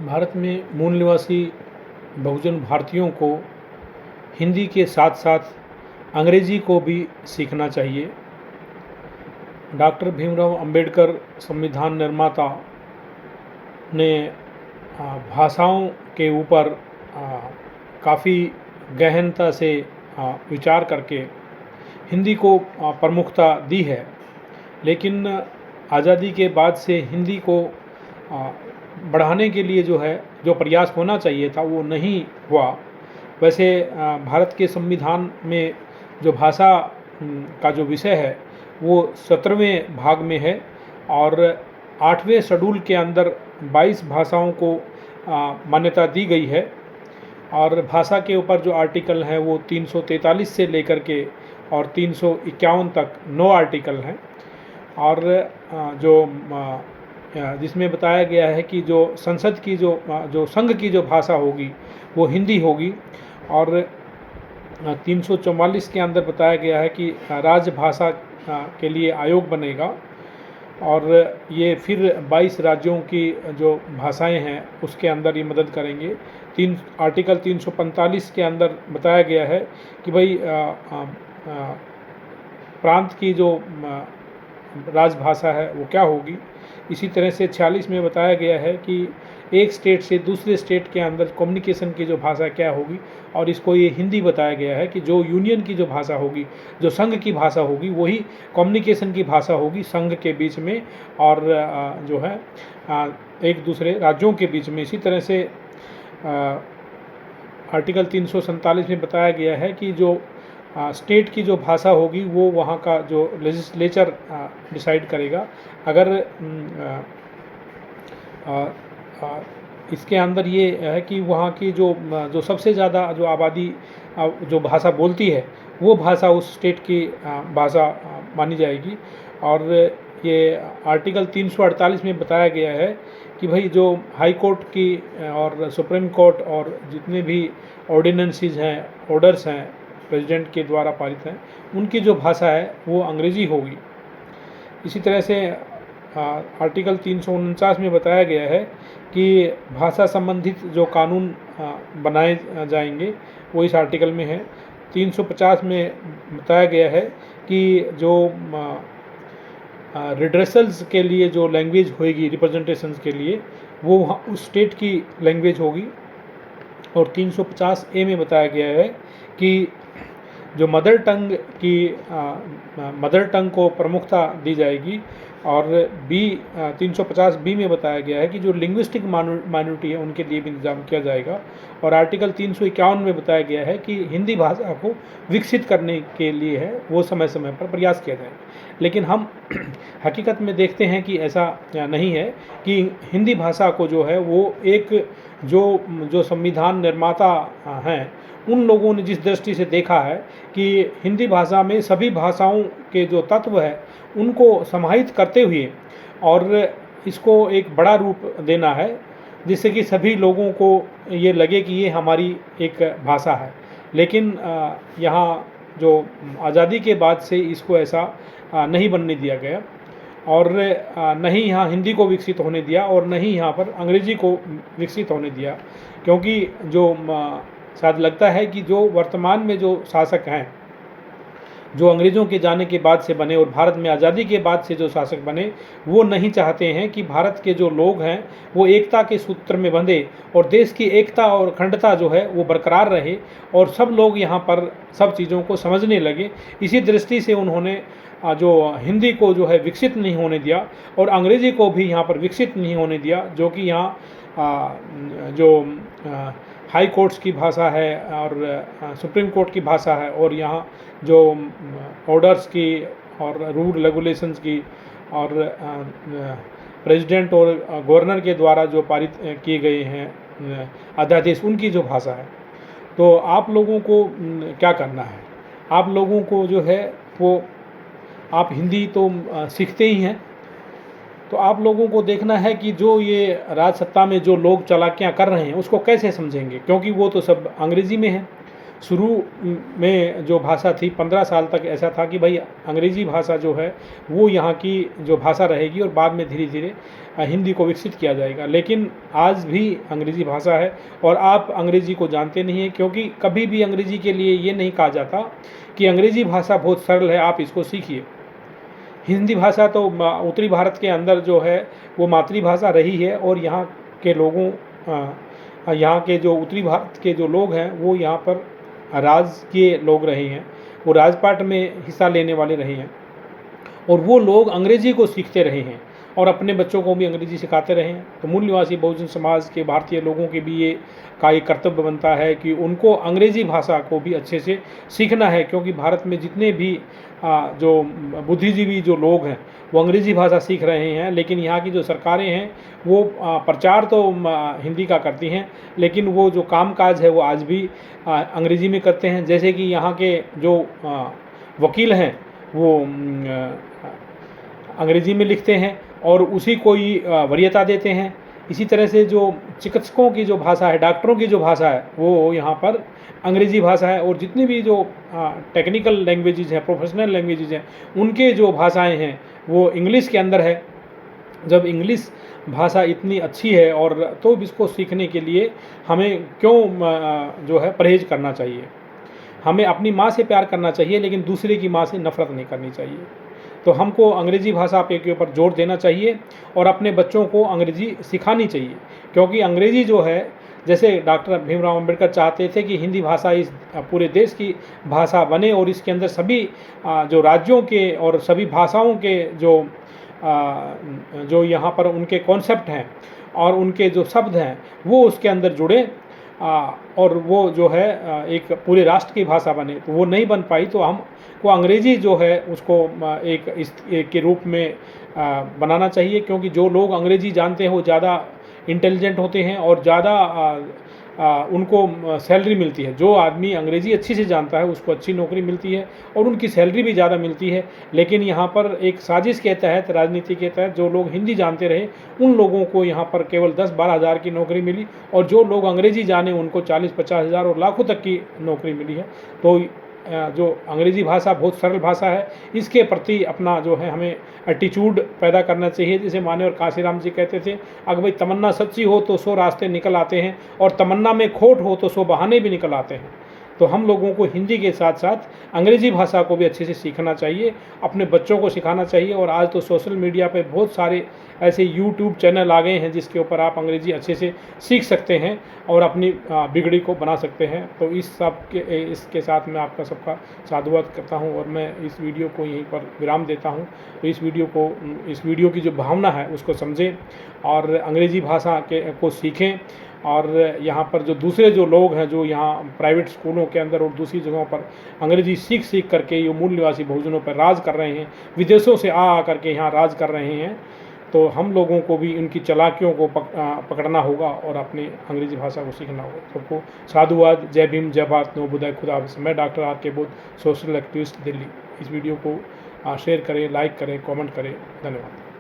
भारत में मूल निवासी बहुजन भारतीयों को हिंदी के साथ साथ अंग्रेज़ी को भी सीखना चाहिए। डॉक्टर भीमराव अंबेडकर संविधान निर्माता ने भाषाओं के ऊपर काफ़ी गहनता से विचार करके हिंदी को प्रमुखता दी है, लेकिन आज़ादी के बाद से हिंदी को बढ़ाने के लिए जो प्रयास होना चाहिए था वो नहीं हुआ। वैसे भारत के संविधान में जो भाषा का जो विषय है वो 17वें भाग में है और 8वें शेड्यूल के अंदर 22 भाषाओं को मान्यता दी गई है और भाषा के ऊपर जो आर्टिकल हैं वो 343 से लेकर के और 351 तक 9 आर्टिकल हैं और जिसमें बताया गया है कि जो संसद की जो संघ की जो भाषा होगी वो हिंदी होगी और 344 के अंदर बताया गया है कि राजभाषा के लिए आयोग बनेगा और ये फिर 22 राज्यों की जो भाषाएं हैं उसके अंदर ये मदद करेंगे। आर्टिकल 345 के अंदर बताया गया है कि भाई प्रांत की जो राजभाषा है वो क्या होगी। इसी तरह से 46 में बताया गया है कि एक स्टेट से दूसरे स्टेट के अंदर कम्युनिकेशन की जो भाषा क्या होगी और इसको ये हिंदी बताया गया है कि जो यूनियन की जो भाषा होगी, जो संघ की भाषा होगी, वही कम्युनिकेशन की भाषा होगी संघ के बीच में और जो है एक दूसरे राज्यों के बीच में। इसी तरह से आर्टिकल 347 में बताया गया है कि जो स्टेट की जो भाषा होगी वो वहाँ का जो लेजिस्लेचर डिसाइड करेगा। अगर इसके अंदर ये है कि वहाँ की जो सबसे ज़्यादा जो आबादी जो भाषा बोलती है वो भाषा उस स्टेट की भाषा मानी जाएगी। और ये आर्टिकल 348 में बताया गया है कि भाई जो हाई कोर्ट की और सुप्रीम कोर्ट और जितने भी ऑर्डिनेंसेस हैं, ऑर्डर्स हैं प्रेसिडेंट के द्वारा पारित हैं, उनकी जो भाषा है वो अंग्रेज़ी होगी। इसी तरह से आर्टिकल 349 में बताया गया है कि भाषा संबंधित जो कानून बनाए जाएंगे वो इस आर्टिकल में है। 350 में बताया गया है कि जो रिड्रेसल्स के लिए जो लैंग्वेज होएगी रिप्रेजेंटेशंस के लिए वो उस स्टेट की लैंग्वेज होगी। और 350A में बताया गया है कि जो मदर टंग को प्रमुखता दी जाएगी। और 350B में बताया गया है कि जो लिंग्विस्टिक माइनॉरिटी है उनके लिए भी इंतजाम किया जाएगा। और आर्टिकल 351 में बताया गया है कि हिंदी भाषा को विकसित करने के लिए है वो समय समय पर प्रयास किया जाएगा। लेकिन हम हकीकत में देखते हैं कि ऐसा नहीं है कि हिंदी भाषा को जो है वो एक जो संविधान निर्माता हैं उन लोगों ने जिस दृष्टि से देखा है कि हिंदी भाषा में सभी भाषाओं के जो तत्व है उनको समाहित करते हुए और इसको एक बड़ा रूप देना है जिससे कि सभी लोगों को ये लगे कि ये हमारी एक भाषा है। लेकिन यहाँ जो आज़ादी के बाद से इसको ऐसा नहीं बनने दिया गया और न ही यहाँ हिंदी को विकसित होने दिया और न ही यहाँ पर अंग्रेज़ी को विकसित होने दिया। क्योंकि जो शायद लगता है कि जो वर्तमान में जो शासक हैं जो अंग्रेज़ों के जाने के बाद से बने और भारत में आज़ादी के बाद से जो शासक बने वो नहीं चाहते हैं कि भारत के जो लोग हैं वो एकता के सूत्र में बंधे और देश की एकता और अखंडता जो है वो बरकरार रहे और सब लोग यहाँ पर सब चीज़ों को समझने लगे। इसी दृष्टि से उन्होंने जो हिंदी को जो है विकसित नहीं होने दिया और अंग्रेज़ी को भी यहाँ पर विकसित नहीं होने दिया, जो कि यहाँ जो हाई कोर्ट्स की भाषा है और सुप्रीम कोर्ट की भाषा है और यहाँ जो ऑर्डर्स की और रूल रेगुलेशंस की और प्रेसिडेंट और गवर्नर के द्वारा जो पारित किए गए हैं अध्यादेश उनकी जो भाषा है। तो आप लोगों को क्या करना है? आप लोगों को जो है वो आप हिंदी तो सीखते ही हैं, तो आप लोगों को देखना है कि जो ये राज सत्ता में जो लोग चालाकियाँ कर रहे हैं उसको कैसे समझेंगे, क्योंकि वो तो सब अंग्रेज़ी में है। शुरू में जो भाषा थी 15 साल तक ऐसा था कि भाई अंग्रेज़ी भाषा जो है वो यहाँ की जो भाषा रहेगी और बाद में धीरे धीरे हिंदी को विकसित किया जाएगा। लेकिन आज भी अंग्रेज़ी भाषा है और आप अंग्रेज़ी को जानते नहीं हैं, क्योंकि कभी भी अंग्रेज़ी के लिए ये नहीं कहा जाता कि अंग्रेज़ी भाषा बहुत सरल है, आप इसको सीखिए। हिंदी भाषा तो उत्तरी भारत के अंदर जो है वो मातृभाषा रही है और यहाँ के लोगों यहाँ के जो उत्तरी भारत के जो लोग हैं वो यहाँ पर राज के लोग रहे हैं, वो राजपाट में हिस्सा लेने वाले रहे हैं और वो लोग अंग्रेज़ी को सीखते रहे हैं और अपने बच्चों को भी अंग्रेज़ी सिखाते रहे हैं। तो मूल निवासी बहुजन समाज के भारतीय लोगों के भी ये का एक कर्तव्य बनता है कि उनको अंग्रेज़ी भाषा को भी अच्छे से सीखना है, क्योंकि भारत में जितने भी जो बुद्धिजीवी जो लोग हैं वो अंग्रेज़ी भाषा सीख रहे हैं, लेकिन यहाँ की जो सरकारें हैं वो प्रचार तो हिंदी का करती हैं, लेकिन वो जो कामकाज है वो आज भी अंग्रेज़ी में करते हैं। जैसे कि यहाँ के जो वकील हैं वो अंग्रेज़ी में लिखते हैं और उसी को ही वरीयता देते हैं। इसी तरह से जो चिकित्सकों की जो भाषा है, डॉक्टरों की जो भाषा है वो यहाँ पर अंग्रेज़ी भाषा है और जितनी भी जो टेक्निकल लैंग्वेजेज हैं, प्रोफेशनल लैंग्वेजेज हैं, उनके जो भाषाएं हैं वो इंग्लिश के अंदर है। जब इंग्लिश भाषा इतनी अच्छी है और तो इसको सीखने के लिए हमें क्यों जो है परहेज़ करना चाहिए। हमें अपनी माँ से प्यार करना चाहिए, लेकिन दूसरे की माँ से नफ़रत नहीं करनी चाहिए। तो हमको अंग्रेज़ी भाषा पे के ऊपर जोर देना चाहिए और अपने बच्चों को अंग्रेज़ी सिखानी चाहिए, क्योंकि अंग्रेज़ी जो है, जैसे डॉक्टर भीमराव अंबेडकर चाहते थे कि हिंदी भाषा इस पूरे देश की भाषा बने और इसके अंदर सभी जो राज्यों के और सभी भाषाओं के जो यहाँ पर उनके कॉन्सेप्ट हैं और उनके जो शब्द हैं वो उसके अंदर जुड़े और वो जो है एक पूरे राष्ट्र की भाषा बने। तो वो नहीं बन पाई, तो हम को अंग्रेज़ी जो है उसको एक के रूप में बनाना चाहिए, क्योंकि जो लोग अंग्रेज़ी जानते हैं वो ज़्यादा इंटेलिजेंट होते हैं और ज़्यादा उनको सैलरी मिलती है। जो आदमी अंग्रेज़ी अच्छी से जानता है उसको अच्छी नौकरी मिलती है और उनकी सैलरी भी ज़्यादा मिलती है। लेकिन यहाँ पर एक साजिश के तहत, राजनीति के तहत जो लोग हिंदी जानते रहे उन लोगों को यहाँ पर केवल 10-12 हज़ार की नौकरी मिली और जो लोग अंग्रेज़ी जाने उनको 40-50 हज़ार और लाखों तक की नौकरी मिली है। तो जो अंग्रेज़ी भाषा बहुत सरल भाषा है, इसके प्रति अपना जो है हमें एटीट्यूड पैदा करना चाहिए। जैसे माननीय काशीराम जी कहते थे, अगर भाई तमन्ना सच्ची हो तो 100 रास्ते निकल आते हैं और तमन्ना में खोट हो तो 100 बहाने भी निकल आते हैं। तो हम लोगों को हिंदी के साथ साथ अंग्रेज़ी भाषा को भी अच्छे से सीखना चाहिए, अपने बच्चों को सिखाना चाहिए। और आज तो सोशल मीडिया पे बहुत सारे ऐसे यूट्यूब चैनल आ गए हैं जिसके ऊपर आप अंग्रेज़ी अच्छे से सीख सकते हैं और अपनी बिगड़ी को बना सकते हैं। तो इसके साथ मैं आपका सबका साधुवाद करता हूं और मैं इस वीडियो को यहीं पर विराम देता हूं। तो इस वीडियो की जो भावना है उसको समझें और अंग्रेज़ी भाषा को सीखें। और यहाँ पर जो दूसरे जो लोग हैं जो यहाँ प्राइवेट स्कूलों के अंदर और दूसरी जगहों पर अंग्रेज़ी सीख करके ये मूल निवासी बहुजनों पर राज कर रहे हैं, विदेशों से आ करके यहाँ राज कर रहे हैं, तो हम लोगों को भी इनकी चालाकियों को पकड़ना होगा और अपनी अंग्रेज़ी भाषा को सीखना होगा। सबको साधुवाद। जय भीम, जय भारत, नमो बुद्धाय, खुदा हाफिज़। मैं डॉक्टर आर के बोध, सोशल एक्टिविस्ट, दिल्ली। इस वीडियो को शेयर करें, लाइक करें, कमेंट करें। धन्यवाद।